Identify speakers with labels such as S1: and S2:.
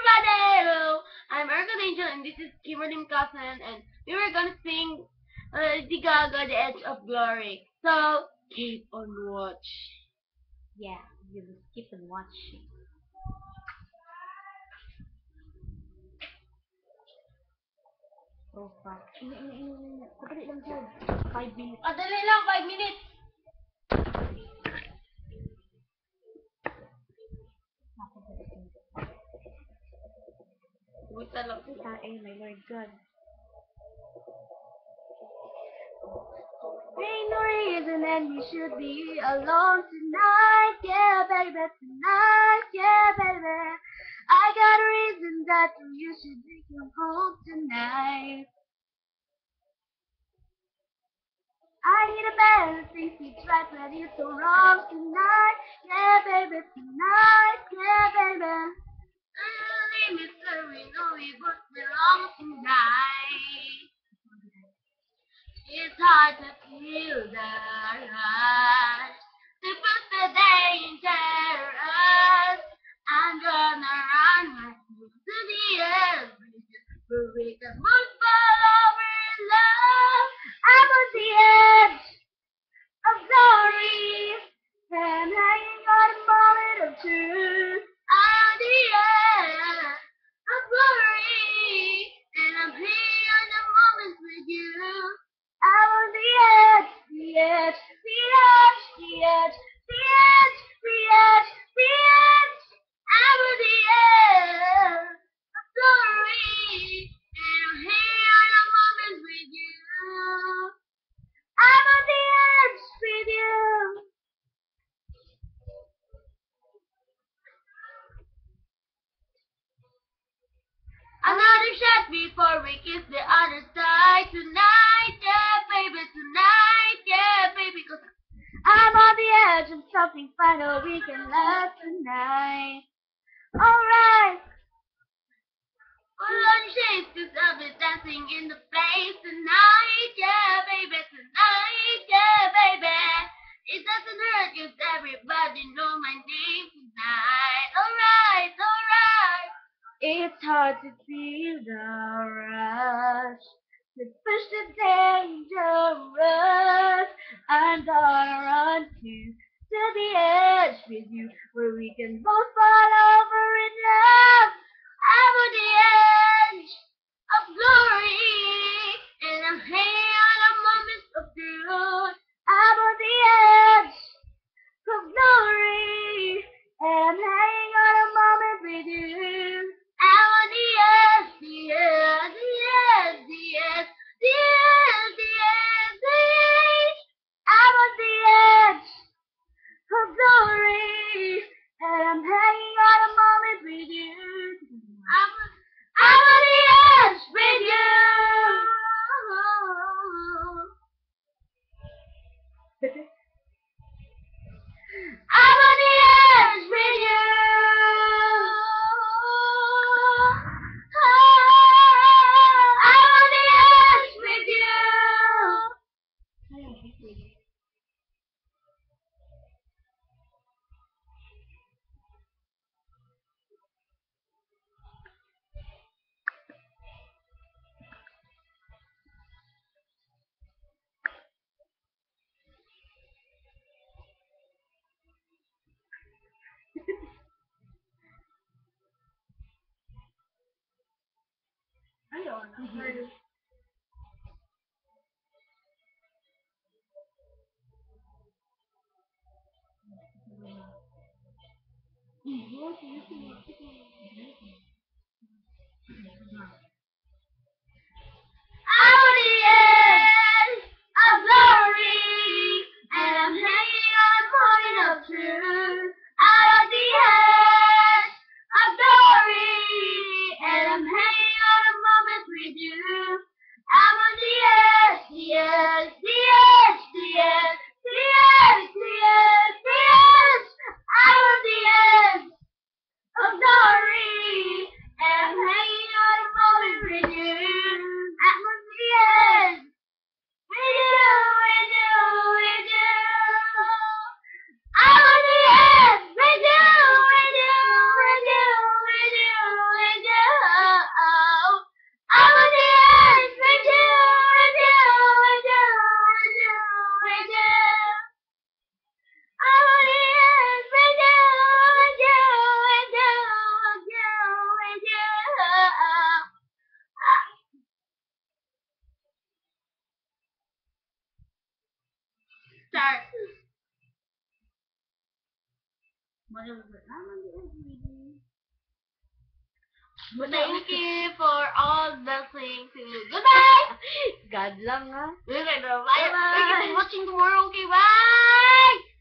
S1: everybody! Hello, I'm Erkan Angel and this is Kimberly Cousin and we were gonna sing Lady Gaga, The Edge of Glory. So, keep on watch.
S2: Yeah, you will keep on watching. So far. Kadali lang dyan. 5 minutes.
S1: Dali lang, 5 minutes. Buta lang.
S2: My Lord God.
S1: Ain't no reason that we should be alone tonight, yeah, baby, tonight, yeah, baby. I got a reason that you should take him home tonight. I need a man who thinks he's right, but he's so wrong tonight, yeah, baby, tonight, yeah, baby. Leave me, sir, we know we both belong tonight. It's hard to feel the rush. To put the dangerous. I'm gonna run right through to the edge. Where we can both fall over in love. I'm on the edge of glory. And hanging on a moment of truth. I'm on the edge of glory. And I'm hanging on the moments with you. I'm on the edge, the edge, the edge, the edge, the edge, the edge, the edge. I'm on the edge of glory, and I'm here on a moment with you. I'm on the edge with you. Another shot before we kiss the other side tonight, yeah, baby, tonight, yeah, baby, 'cause I'm on the edge of something final we can love tonight. Alright. Pull on your shades 'cause I'll be dancing in the place tonight, yeah, baby, tonight, yeah, baby. It doesn't hurt 'cause everybody know my name tonight. Alright, alright. It's hard to feel the rush, to push the dangerous. I'm gonna run to the edge with you, where we can both fall over in love. I'm on the edge of glory, and I'm hanging on a moment of truth. I'm on the edge of glory, and I'm hanging on a moment with you. I'm on the edge, the edge, the edge, the edge, the edge, the edge, the edge. I'm on the edge of glory, and I'm hanging on a moment with you. I'm on the edge with you. I'm on the edge with you. I'm on the edge with you. Ayun. I'm on the edge of glory, and I'm hanging on a point of truth. I'm on the edge of glory, and I'm hanging on a moment with you. I'm on the edge, the edge, the edge, the edge, the edge, the edge, the edge. I'm on the edge of glory, and I'm hanging on a moment. Start. Thank you for all the things. Goodbye!
S2: God lang ha.
S1: Bye!
S2: Bye-bye.
S1: Watching tomorrow, okay? Bye!